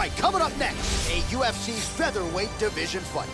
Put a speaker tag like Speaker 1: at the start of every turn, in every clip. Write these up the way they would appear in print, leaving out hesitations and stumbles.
Speaker 1: right, coming up next, a UFC's featherweight division fight.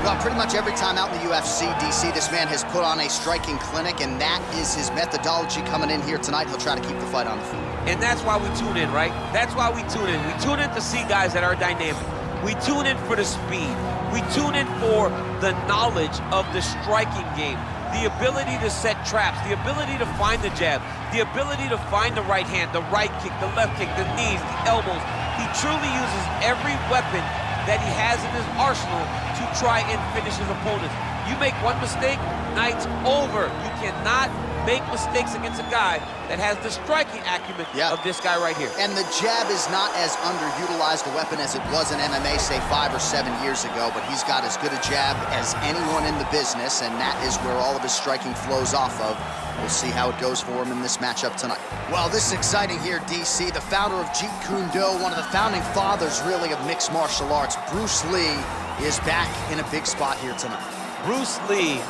Speaker 1: Well, pretty much every time out in the UFC, DC, this man has put on a striking clinic, and that is his methodology coming in here tonight. He'll try to keep the fight on the feet.
Speaker 2: And that's why we tune in, right? That's why we tune in. We tune in to see guys that are dynamic. We tune in for the speed. We tune in for the knowledge of the striking game, the ability to set traps, the ability to find the jab, the ability to find the right hand, the right kick, the left kick, the knees, the elbows. He truly uses every weapon that he has in his arsenal to try and finish his opponents. You make one mistake, night's over. You cannot make mistakes against a guy that has the striking acumen of this guy right here.
Speaker 1: And the jab is not as underutilized a weapon as it was in MMA, say 5 or 7 years ago, but he's got as good a jab as anyone in the business, and that is where all of his striking flows off of. We'll see how it goes for him in this matchup tonight. Well, this is exciting here, DC. The founder of Jeet Kune Do, one of the founding fathers, really, of mixed martial arts, Bruce Lee, is back in a big spot here tonight.
Speaker 2: Bruce Lee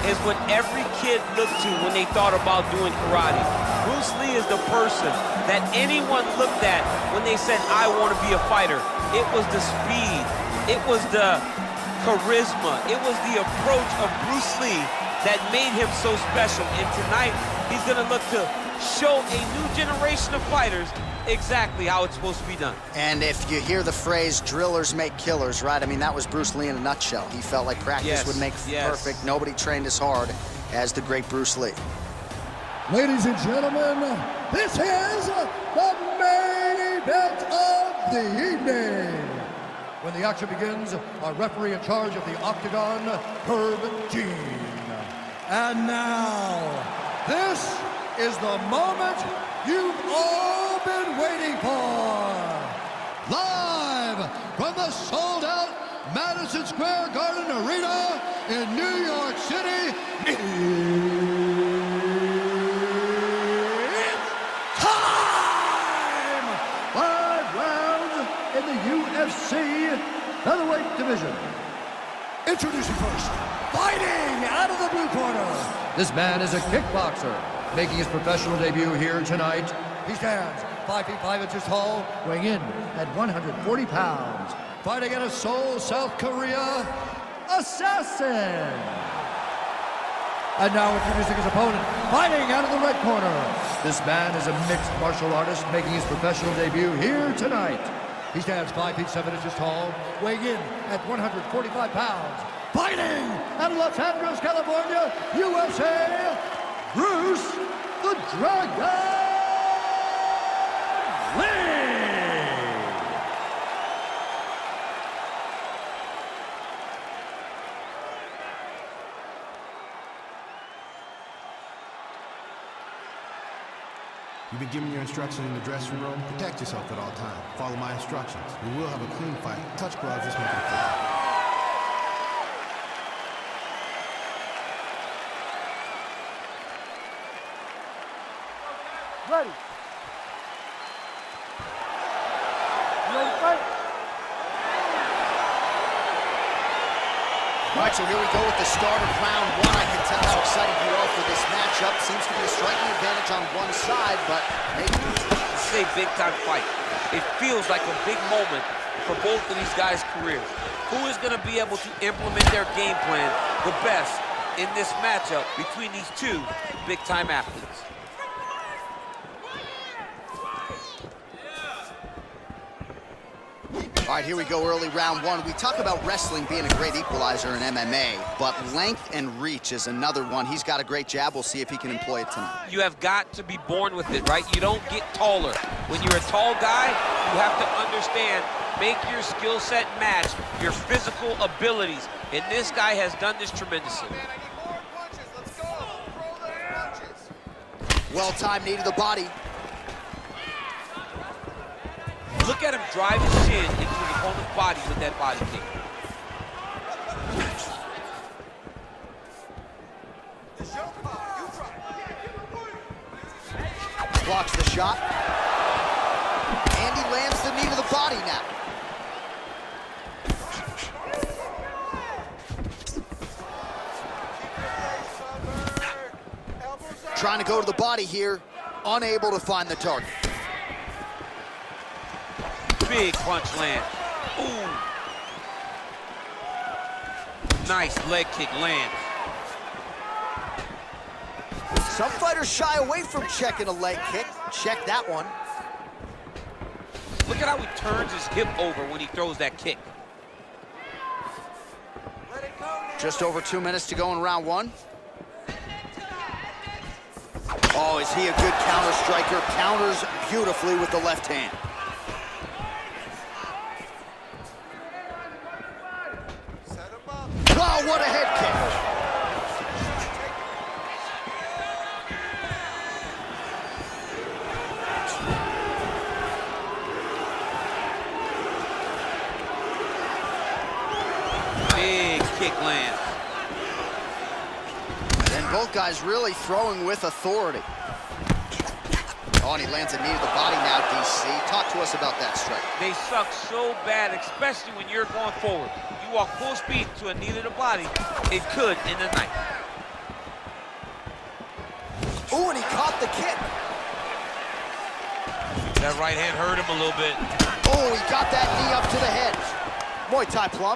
Speaker 2: is what every kid looked to when they thought about doing karate. Bruce Lee is the person that anyone looked at when they said, I want to be a fighter. It was the speed. It was the charisma. It was the approach of Bruce Lee that made him so special. And tonight, he's going to look to show a new generation of fighters exactly how it's supposed to be done.
Speaker 1: And if you hear the phrase, drillers make killers, right? I mean, that was Bruce Lee in a nutshell. He felt like practice would make perfect. Nobody trained as hard as the great Bruce Lee.
Speaker 3: Ladies and gentlemen, this is the main event of the evening. When the action begins, our referee in charge of the Octagon, Herb Dean. And now, this is the moment you've all been waiting for. Live from the sold-out Madison Square Garden Arena in New York City, it's time! 5 rounds in the UFC featherweight division. Introducing first, fighting out of the blue corner. This man is a kickboxer, making his professional debut here tonight. He stands 5 feet 5 inches tall, weighing in at 140 pounds. Fighting out of Seoul, South Korea, Assassin. And now introducing his opponent, fighting out of the red corner. This man is a mixed martial artist, making his professional debut here tonight. He stands 5 feet 7 inches tall, weighing in at 145 pounds. Fighting out of Los Angeles, California, USA, Bruce the Dragon Lee!
Speaker 4: You've been given your instructions in the dressing room. Protect yourself at all times. Follow my instructions. We will have a clean fight. Touch gloves, let's make it clean.
Speaker 3: Ready. You ready to fight?
Speaker 1: All right, so here we go with the start of round 1. I can tell how excited you are for this matchup. Seems to be a striking advantage on one side, but maybe...
Speaker 2: This is a big-time fight. It feels like a big moment for both of these guys' careers. Who is going to be able to implement their game plan the best in this matchup between these two big-time athletes?
Speaker 1: All right, here we go, early round 1. We talk about wrestling being a great equalizer in MMA, but length and reach is another one. He's got a great jab. We'll see if he can employ it tonight.
Speaker 2: You have got to be born with it, right? You don't get taller. When you're a tall guy, you have to understand, make your skill set match your physical abilities. And this guy has done this tremendously.
Speaker 1: Well-timed knee to the body.
Speaker 2: Look at him drive his chin into his opponent's body with that body kick.
Speaker 1: Blocks the shot. And he lands the knee to the body now. Trying to go to the body here, unable to find the target.
Speaker 2: Big punch land. Ooh. Nice leg kick lands.
Speaker 1: Some fighters shy away from checking a leg kick. Check that one.
Speaker 2: Look at how he turns his hip over when he throws that kick.
Speaker 1: Just over 2 minutes to go in round one. Oh, is he a good counter striker? Counters beautifully with the left hand. Wow, what a head kick.
Speaker 2: Big kick lands.
Speaker 1: And both guys really throwing with authority. Oh, and he lands a knee to the body now, DC. Talk to us about that strike.
Speaker 2: They suck so bad, especially when you're going forward. You walk full speed to a knee to the body, it could end the night.
Speaker 1: Oh, and he caught the kick.
Speaker 2: That right hand hurt him a little bit.
Speaker 1: Oh, he got that knee up to the head. Muay Thai plum.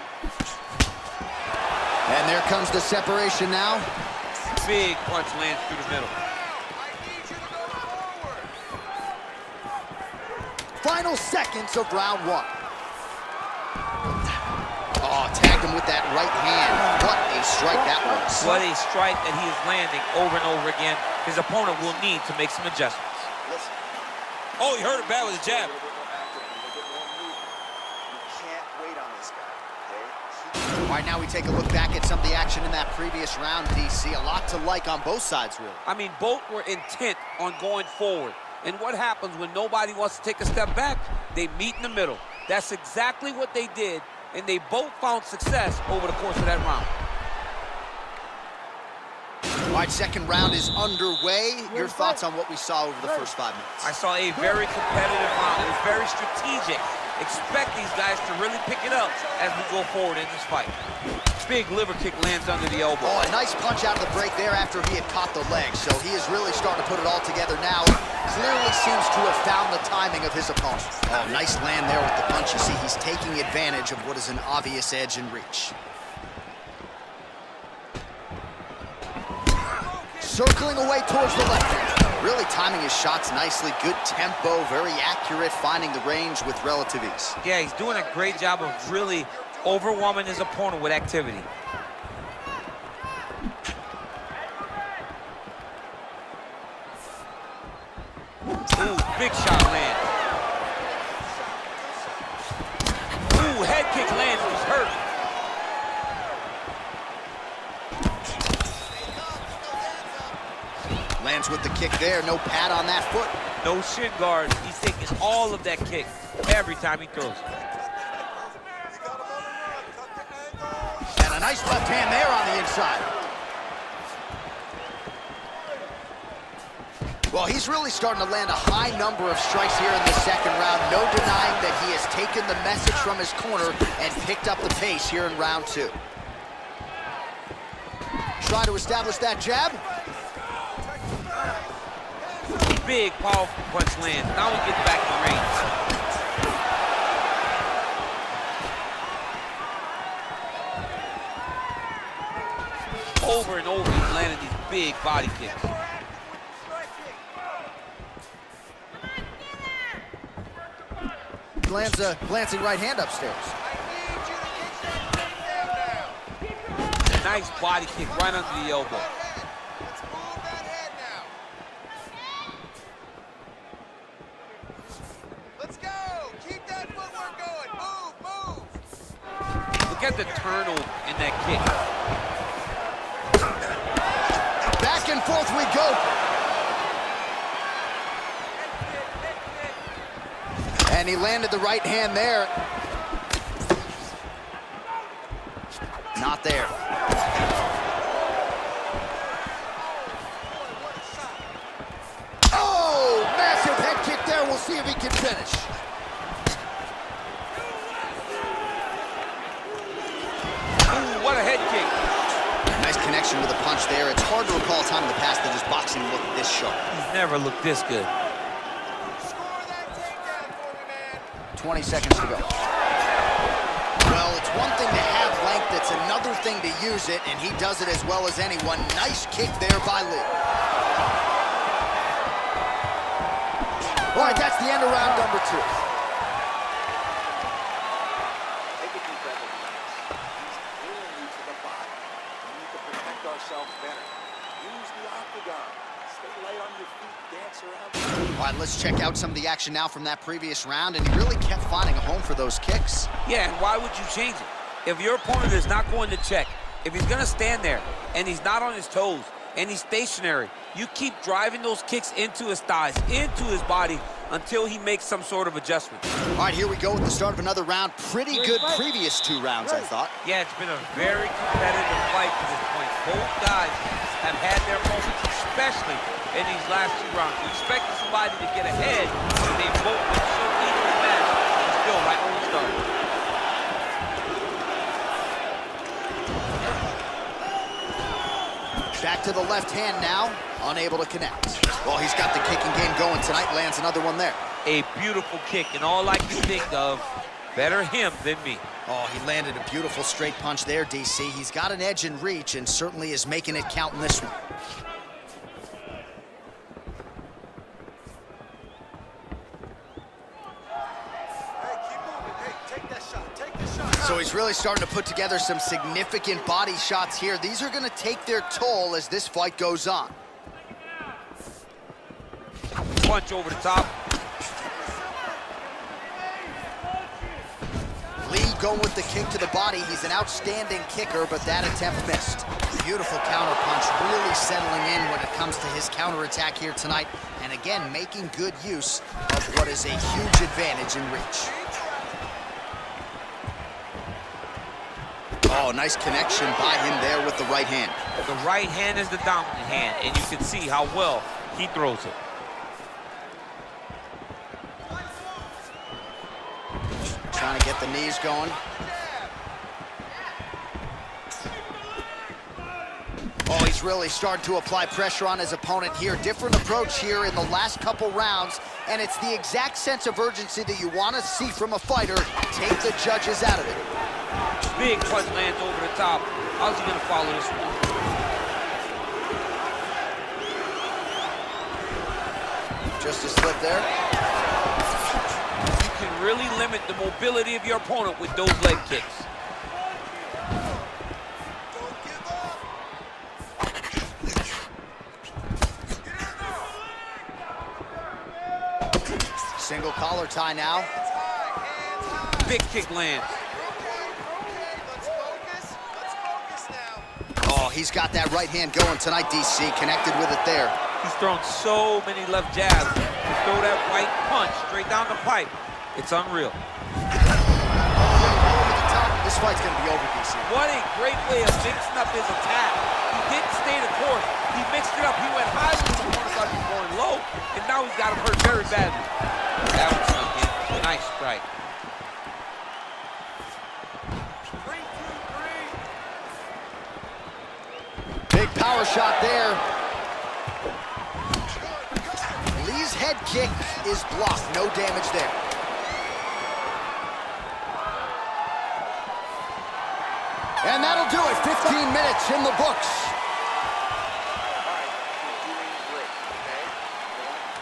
Speaker 1: And there comes the separation now.
Speaker 2: Big punch lands through the middle.
Speaker 1: Final seconds of round one. Oh, tagged him with that right hand. What a strike that was.
Speaker 2: What a strike that he is landing over and over again. His opponent will need to make some adjustments. Oh, he hurt him bad with a jab.
Speaker 1: All right, now we take a look back at some of the action in that previous round, DC. A lot to like on both sides, really.
Speaker 2: I mean, both were intent on going forward. And what happens when nobody wants to take a step back? They meet in the middle. That's exactly what they did, and they both found success over the course of that round.
Speaker 1: All right, second round is underway. Your thoughts on what we saw over the first 5 minutes?
Speaker 2: I saw a very competitive round. It was very strategic. Expect these guys to really pick it up as we go forward in this fight. Big liver kick lands under the elbow.
Speaker 1: Oh, a nice punch out of the break there after he had caught the leg. So he is really starting to put it all together now. Clearly seems to have found the timing of his opponent. Oh, nice land there with the punch. You see, he's taking advantage of what is an obvious edge and reach. Circling away towards the left. Really timing his shots nicely. Good tempo, very accurate, finding the range with relative ease.
Speaker 2: Yeah, he's doing a great job of really overwhelming his opponent with activity. Ooh, big shot land. Ooh, head kick lands, was hurt.
Speaker 1: Lands with the kick there, no pad on that foot.
Speaker 2: No shin guard. He's taking all of that kick every time he throws.
Speaker 1: And a nice left hand there on the inside. Well, he's really starting to land a high number of strikes here in the second round. No denying that he has taken the message from his corner and picked up the pace here in round two. Try to establish that jab.
Speaker 2: Big, powerful punch lands. Now he gets back to range. Over and over, he's landing these big body kicks.
Speaker 1: Lands a glancing right hand upstairs.
Speaker 2: Nice body kick right under the elbow. Look at the turnover in that kick.
Speaker 1: Back and forth we go. And he landed the right hand there. Not there. Oh, massive head kick there. We'll see if he can finish.
Speaker 2: Ooh, what a head kick.
Speaker 1: Nice connection with a punch there. It's hard to recall a time in the past that his boxing looked this sharp.
Speaker 2: He's never looked this good.
Speaker 1: 20 seconds to go. Well, it's one thing to have length, it's another thing to use it, and he does it as well as anyone. Nice kick there by Lee. All right, that's the end of round number 2.
Speaker 5: Take a deep breath and relax. He's pulling you to the body. We need to protect ourselves better. Use the octagon. Stay light on your feet, dance around.
Speaker 1: All right, let's check out some of the action now from that previous round, and he really kept finding a home for those kicks.
Speaker 2: Yeah, and why would you change it? If your opponent is not going to check, if he's going to stand there and he's not on his toes and he's stationary, you keep driving those kicks into his thighs, into his body, until he makes some sort of adjustment.
Speaker 1: All right, here we go with the start of another round. Pretty good previous 2 rounds, I thought.
Speaker 2: Yeah, it's been a very competitive fight to this point. Both guys have had their moments, especially in these last 2 rounds. You expected somebody to get ahead, but they both been so evenly matched. It's still right when we started.
Speaker 1: Back to the left hand now, unable to connect. Well, he's got the kicking game going tonight, lands another one there.
Speaker 2: A beautiful kick, and all I can think of, better him than me.
Speaker 1: Oh, he landed a beautiful straight punch there, DC. He's got an edge in reach and certainly is making it count in this one. So he's really starting to put together some significant body shots here. These are going to take their toll as this fight goes on.
Speaker 2: Punch over the top.
Speaker 1: Lee going with the kick to the body. He's an outstanding kicker, but that attempt missed. Beautiful counter punch, really settling in when it comes to his counterattack here tonight. And again, making good use of what is a huge advantage in reach. Oh, nice connection by him there with the right hand.
Speaker 2: The right hand is the dominant hand, and you can see how well he throws it.
Speaker 1: Trying to get the knees going. Oh, he's really starting to apply pressure on his opponent here. Different approach here in the last couple rounds, and it's the exact sense of urgency that you want to see from a fighter. Take the judges out of it.
Speaker 2: Big punch lands over the top. How's he gonna follow this one?
Speaker 1: Just a slip there.
Speaker 2: You can really limit the mobility of your opponent with those leg kicks.
Speaker 1: Single collar tie now.
Speaker 2: Big kick lands.
Speaker 1: Oh, he's got that right hand going tonight, DC. Connected with it there.
Speaker 2: He's thrown so many left jabs. To throw that right punch straight down the pipe, it's unreal.
Speaker 1: Over the top. This fight's going to be over, DC.
Speaker 2: What a great way of mixing up his attack. He didn't stay the course. He mixed it up. He went high when his opponent thought he was going low, and now he's got him hurt very badly. That was something. Nice strike.
Speaker 1: Big power shot there. Lee's head kick is blocked. No damage there. And that'll do it. 15 minutes in the books.
Speaker 5: All right, you're doing great, okay?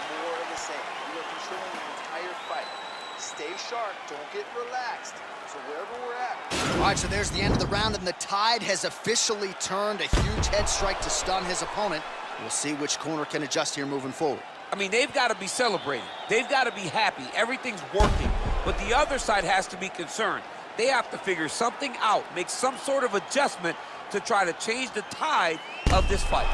Speaker 5: You want more of the same. You are controlling the entire fight. Stay sharp. Don't get relaxed. So wherever we're at.
Speaker 1: All right, so there's the end of the round, and the tide has officially turned. A huge head strike to stun his opponent. We'll see which corner can adjust here moving forward.
Speaker 2: I mean, they've got to be celebrating. They've got to be happy. Everything's working. But the other side has to be concerned. They have to figure something out, make some sort of adjustment to try to change the tide of this fight.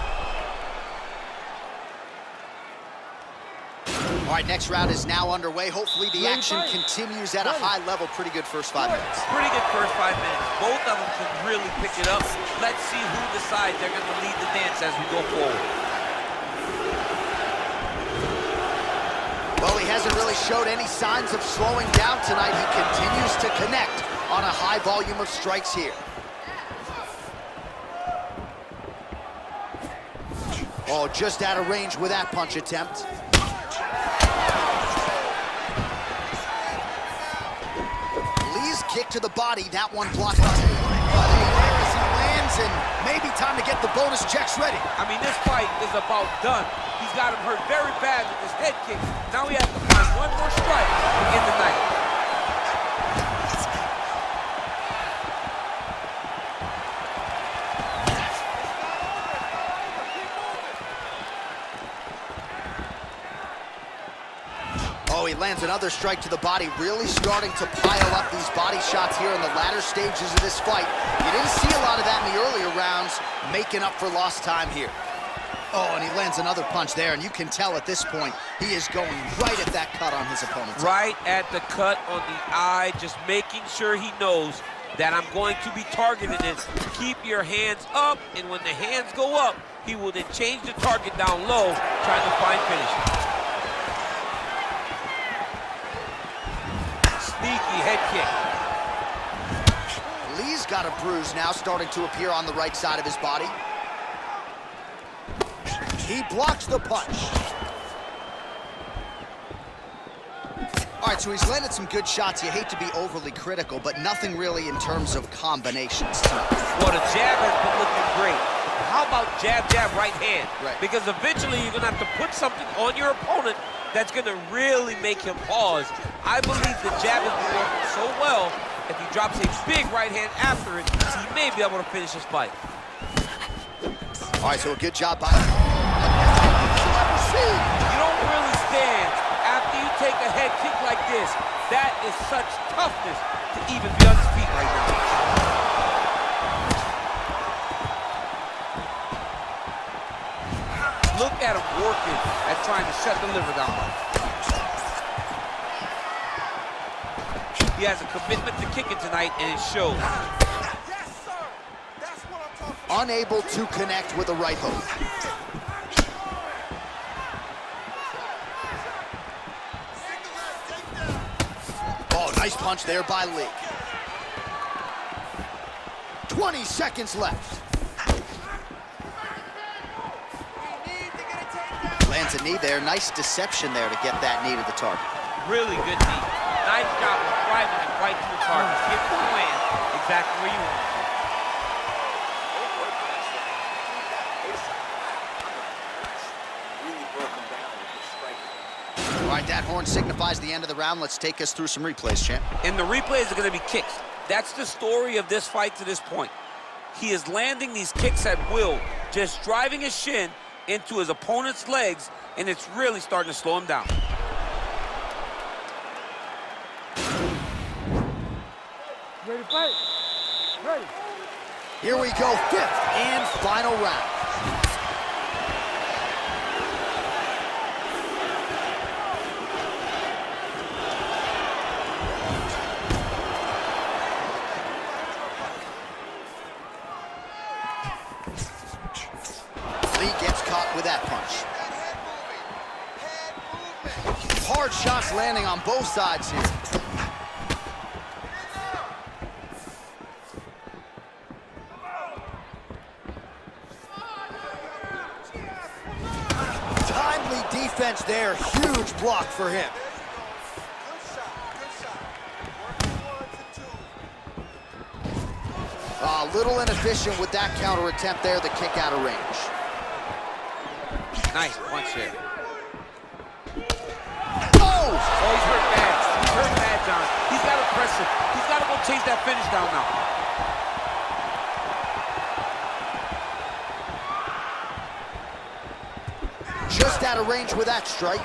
Speaker 1: All right, next round is now underway. Hopefully the action continues at a high level. Pretty good first 5 minutes.
Speaker 2: Pretty good first 5 minutes. Both of them can really pick it up. Let's see who decides they're going to lead the dance as we go forward.
Speaker 1: Well, he hasn't really showed any signs of slowing down tonight. He continues to connect on a high volume of strikes here. Oh, just out of range with that punch attempt. Lee's kick to the body, that one blocked on him. But as he lands, and maybe time to get the bonus checks ready.
Speaker 2: I mean, this fight is about done. He's got him hurt very bad with his head kick. Now he has to find one more strike to end the night.
Speaker 1: Oh, he lands another strike to the body, really starting to pile up these body shots here in the latter stages of this fight. You didn't see a lot of that in the earlier rounds, making up for lost time here. Oh, and he lands another punch there, and you can tell at this point, he is going right at that cut on his opponent's eye.
Speaker 2: Right at the cut on the eye, just making sure he knows that I'm going to be targeting it. Keep your hands up, and when the hands go up, he will then change the target down low, trying to find finish. Sneaky head kick.
Speaker 1: Lee's got a bruise now starting to appear on the right side of his body. He blocks the punch. All right, so he's landed some good shots. You hate to be overly critical, but nothing really in terms of combinations tonight.
Speaker 2: Well, the jab has been looking great. How about jab, jab, right hand?
Speaker 1: Right.
Speaker 2: Because eventually you're gonna have to put something on your opponent that's gonna really make him pause. I believe the jab has been working so well, if he drops a big right hand after it, he may be able to finish his fight.
Speaker 1: All right, so a good job by him.
Speaker 2: You don't really stand after you take a head kick like this. That is such toughness to even be on his feet right now. Look at him working at trying to shut the liver down. He has a commitment to kicking tonight, and it shows.
Speaker 1: Unable to connect with a right hook. Oh, nice punch there by Lee. 20 seconds left. Lands a knee there. Nice deception there to get that knee to the target.
Speaker 2: Really good knee. Nice job of driving it right to the target. Give it the land exactly where you want it.
Speaker 1: All right, that horn signifies the end of the round. Let's take us through some replays, champ.
Speaker 2: And the replays are going to be kicks. That's the story of this fight to this point. He is landing these kicks at will, just driving his shin into his opponent's legs, and it's really starting to slow him down.
Speaker 3: Ready to fight? Ready.
Speaker 1: Here we go, fifth and final round. Lee gets caught with that punch. Hard shots landing on both sides here. Timely defense there, huge block for him. A little inefficient with that counter attempt there, the kick out of range.
Speaker 2: Nice punch there.
Speaker 1: Oh!
Speaker 2: Oh, he's hurt bad. He's hurt bad, John. He's got to press it. He's got to go chase that finish down now.
Speaker 1: Just out of range with that strike.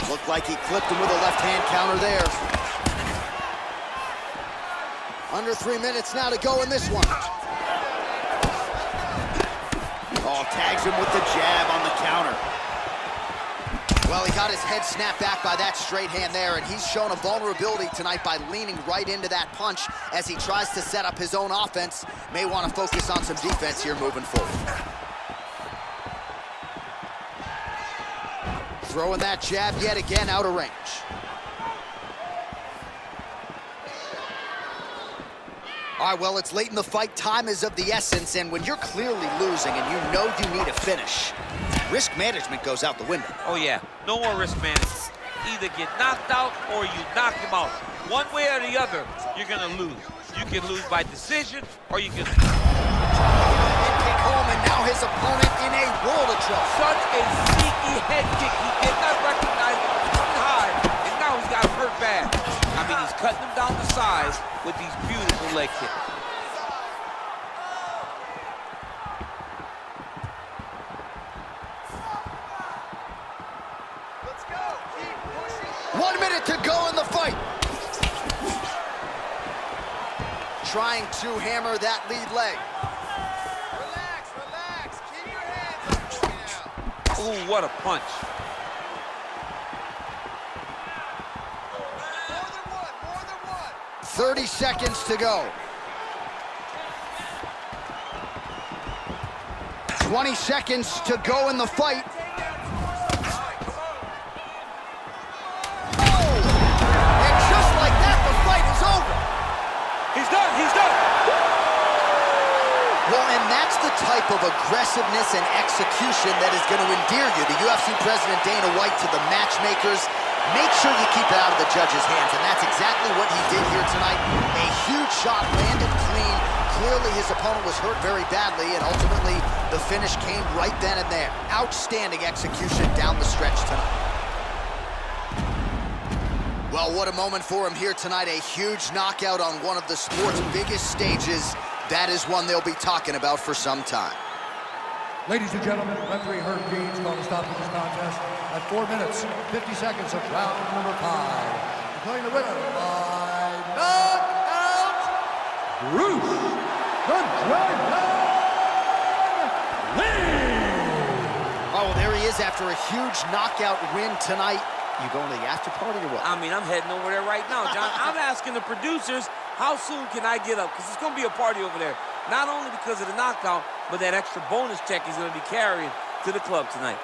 Speaker 1: Looked like he clipped him with a left-hand counter there. Under 3 minutes now to go in this one. Oh, tags him with the jab on the counter. Well, he got his head snapped back by that straight hand there, and he's shown a vulnerability tonight by leaning right into that punch as he tries to set up his own offense. May want to focus on some defense here moving forward. Throwing that jab yet again out of range. All right, well, it's late in the fight. Time is of the essence, and when you're clearly losing and you know you need a finish, risk management goes out the window.
Speaker 2: Oh, yeah. No more risk management. Either get knocked out or you knock him out. One way or the other, you're going to lose. You can lose by decision, or you can...
Speaker 1: Kick home, and now his opponent in a world of trouble.
Speaker 2: Such a sneaky head kick. He did not recognize it was coming high, and now he's got him hurt bad. I mean, he's cutting him down to size with these beautiful leg kicks.
Speaker 5: Let's go. Keep pushing.
Speaker 1: 1 minute to go in the fight. Trying to hammer that lead leg.
Speaker 5: Relax, relax. Keep your hands up for me now.
Speaker 2: Ooh, what a punch.
Speaker 5: More than one.
Speaker 1: 30 seconds to go. 20 seconds to go in the fight. Oh! And just like that, the fight is over.
Speaker 2: He's done, he's done.
Speaker 1: Well, and that's the type of aggressiveness and execution that is going to endear you, the UFC president Dana White, to the matchmakers. Make sure you keep it out of the judge's hands, and that's exactly what he did here tonight. A huge shot landed clean. Clearly his opponent was hurt very badly, and ultimately the finish came right then and there. Outstanding execution down the stretch tonight. Well, what a moment for him here tonight. A huge knockout on one of the sport's biggest stages. That is one they'll be talking about for some time.
Speaker 3: Ladies and gentlemen, referee Herb Dean's going to stop this contest at 4 minutes, 50 seconds of round number 5. Declaring the winner by knockout, Bruce the Dragon Lee!
Speaker 1: Oh, there he is after a huge knockout win tonight. You going to the after party or what?
Speaker 2: I mean, I'm heading over there right now, John. I'm asking the producers, how soon can I get up? Because it's going to be a party over there. Not only because of the knockout, but that extra bonus check he's going to be carrying to the club tonight.